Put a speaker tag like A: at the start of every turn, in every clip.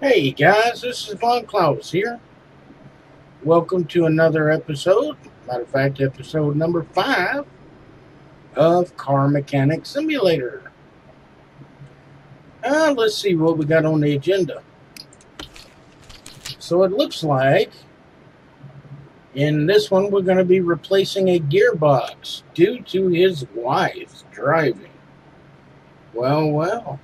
A: Hey guys, this is Vonklous here. Welcome to another episode. Matter of fact, episode number 5 of Car Mechanic Simulator. Let's see what we got on the agenda. So it looks like in this one we're going to be replacing a gearbox due to his wife driving. Well.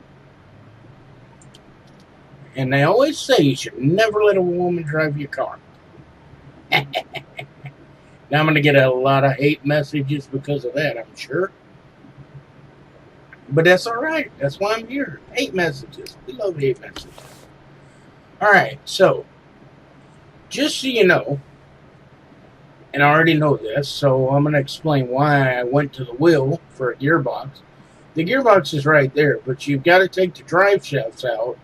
A: And they always say you should never let a woman drive your car. Now I'm going to get a lot of hate messages because of that, I'm sure. But that's all right. That's why I'm here. Hate messages. We love hate messages. All right. So, just so you know, and I already know this, so I'm going to explain why I went to the wheel for a gearbox. The gearbox is right there, but you've got to take the drive shafts out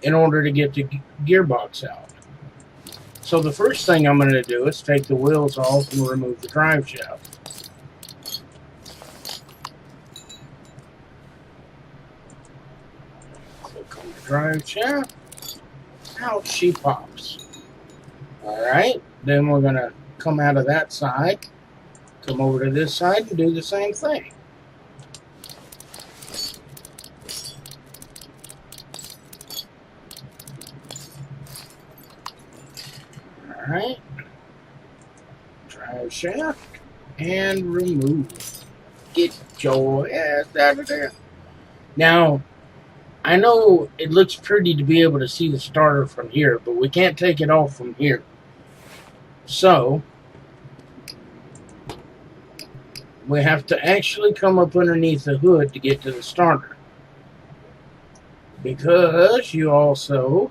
A: in order to get the gearbox out. So the first thing I'm going to do is take the wheels off and remove the drive shaft. Click on the drive shaft. Out she pops. Alright, then we're going to come out of that side, come over to this side and do the same thing. Alright, drive shaft and remove. Get your ass out of there. Now, I know it looks pretty to be able to see the starter from here, but we can't take it off from here. So, we have to actually come up underneath the hood to get to the starter. Because you also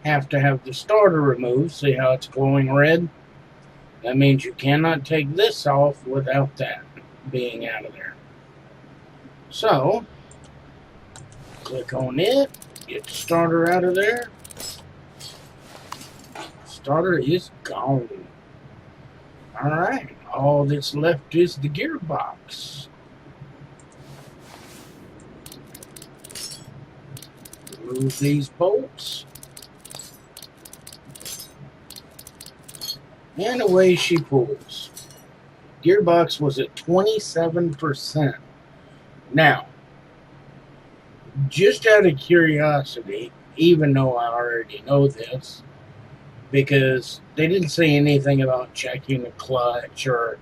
A: have to have the starter removed. See how it's glowing red? That means you cannot take this off without that being out of there. So, click on it, get the starter out of there. Starter is gone. Alright, all that's left is the gearbox. Remove these bolts. And away she pulls. Gearbox was at 27%. Now, just out of curiosity, even though I already know this, because they didn't say anything about checking the clutch or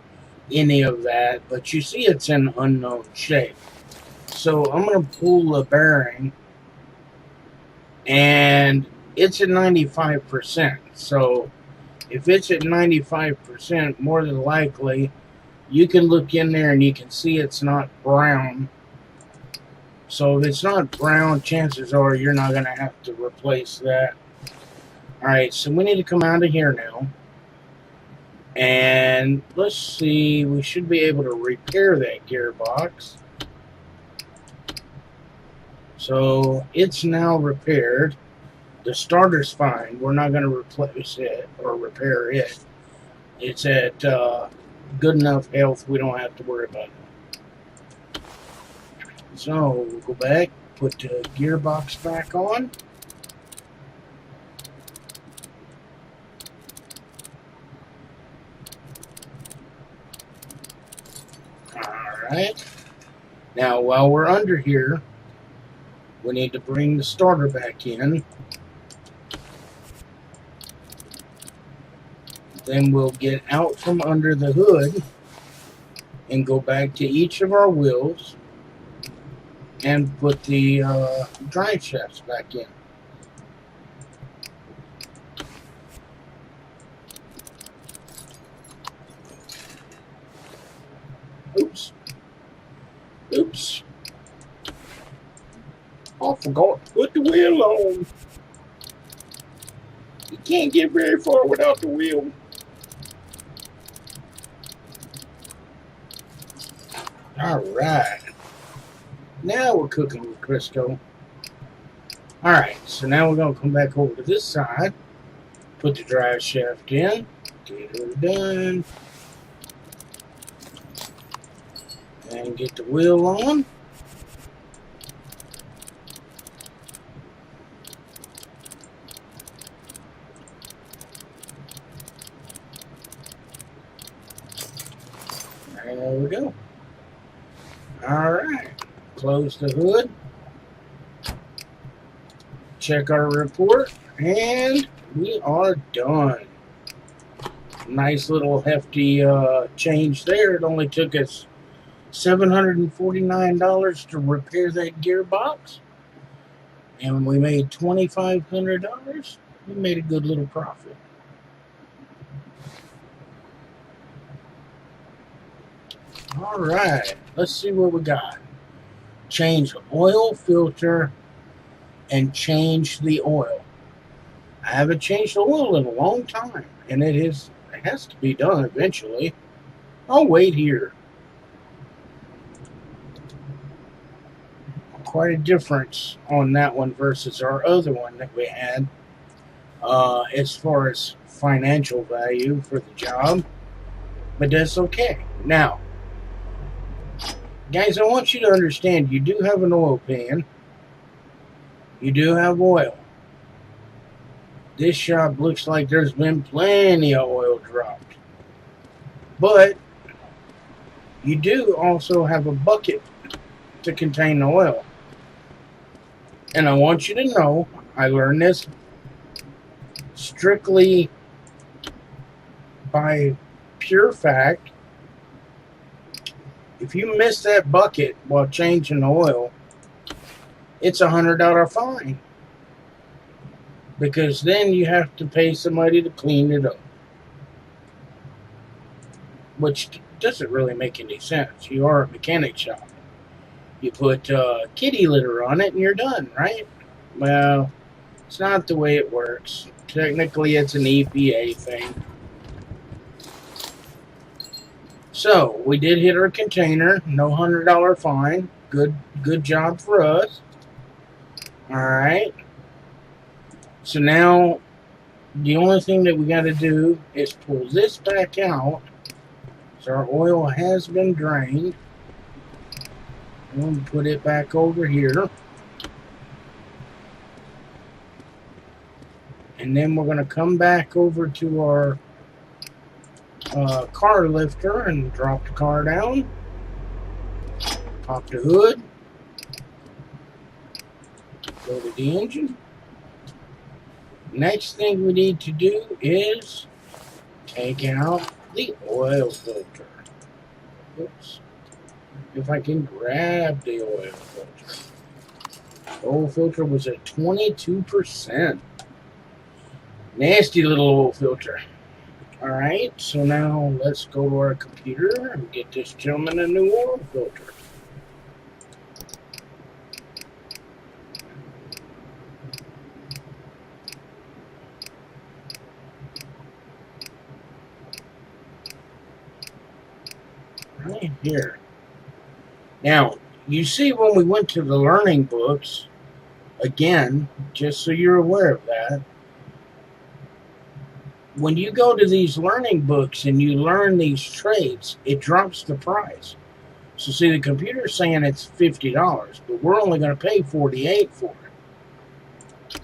A: any of that, but you see it's in unknown shape. So I'm going to pull the bearing, and it's at 95%. So if it's at 95%, more than likely, you can look in there and you can see it's not brown. So if it's not brown, chances are you're not going to have to replace that. Alright, so we need to come out of here now. And let's see, we should be able to repair that gearbox. So it's now repaired. The starter's fine. We're not going to replace it or repair it. It's at good enough health, we don't have to worry about it. So we'll go back, put the gearbox back on. Alright. Now while we're under here, we need to bring the starter back in. Then we'll get out from under the hood and go back to each of our wheels and put the drive shafts back in. Oops. I forgot to put the wheel on. You can't get very far without the wheel. Alright. Now we're cooking with Crisco. Alright, so now we're going to come back over to this side. Put the drive shaft in. Get her done. And get the wheel on. we go. Alright. Close the hood. Check our report. And we are done. Nice little hefty change there. It only took us $749 to repair that gearbox. And we made $2,500. We made a good little profit. Alright, let's see what we got. Change oil filter and change the oil. I haven't changed the oil in a long time, and it has to be done eventually. I'll wait here. Quite a difference on that one versus our other one that we had as far as financial value for the job, but that's okay. Now, guys, I want you to understand, you do have an oil pan. You do have oil. This shop looks like there's been plenty of oil dropped. But you do also have a bucket to contain the oil. And I want you to know, I learned this strictly by pure fact. If you miss that bucket while changing the oil, it's a $100 fine. Because then you have to pay somebody to clean it up. Which doesn't really make any sense. You are a mechanic shop. You put kitty litter on it and you're done, right? Well, it's not the way it works. Technically, it's an EPA thing. So, we did hit our container. No $100 fine. Good job for us. Alright. So now, the only thing that we got to do is pull this back out. So our oil has been drained. I'm going to put it back over here. And then we're going to come back over to our car lifter and drop the car down. Pop the hood. Go to the engine. Next thing we need to do is take out the oil filter. Oops. If I can grab the oil filter. The oil filter was at 22%. Nasty little oil filter. Alright, so now let's go to our computer and get this gentleman a new oil filter. Right here. Now, you see when we went to the learning books, again, just so you're aware of that, when you go to these learning books and you learn these trades, it drops the price. So see, the computer's saying it's $50, but we're only going to pay $48 for it.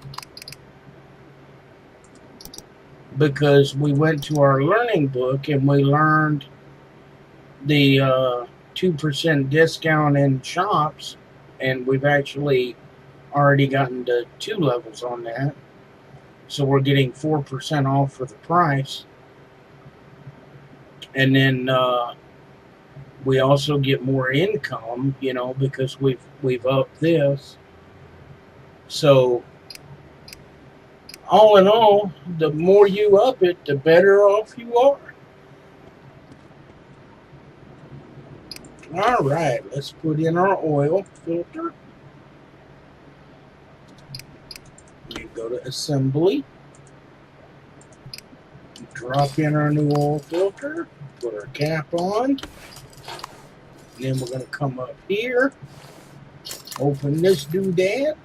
A: Because we went to our learning book and we learned the 2% discount in shops, and we've actually already gotten to 2 levels on that. So we're getting 4% off for the price. And then we also get more income, you know, because we've upped this. So all in all, the more you up it, the better off you are. Alright, let's put in our oil filter. We go to assembly. Drop in our new oil filter. Put our cap on. Then we're going to come up here. Open this doodad.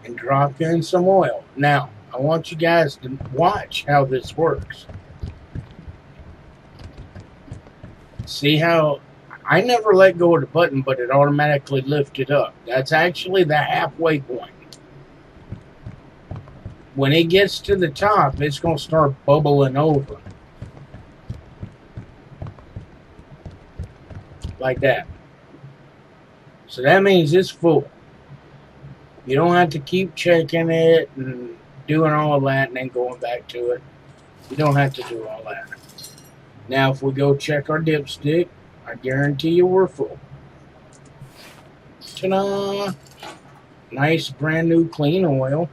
A: And drop in some oil. Now, I want you guys to watch how this works. See how I never let go of the button, but it automatically lifted up. That's actually the halfway point. When it gets to the top, it's going to start bubbling over. like that. So that means it's full. You don't have to keep checking it and doing all that and then going back to it. You don't have to do all that. Now, if we go check our dipstick, I guarantee you we're full. Ta-da! Nice brand new clean oil.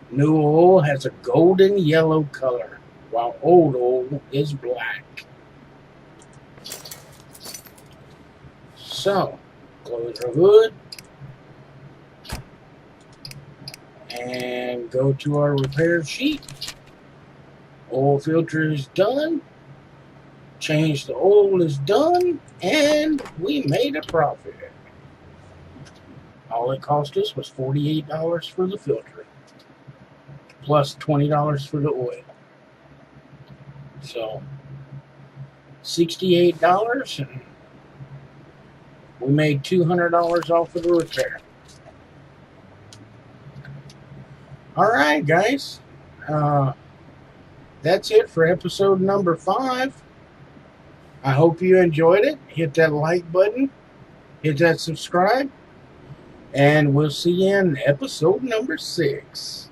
A: New oil has a golden yellow color, while old oil is black. So, close our hood. And go to our repair sheet. Oil filter is done. Change the oil is done. And we made a profit. All it cost us was $48 for the filter. Plus $20 for the oil. So, $68. And we made $200 off of the repair. Alright, guys. That's it for episode number 5. I hope you enjoyed it. Hit that like button. Hit that subscribe. And we'll see you in episode number 6.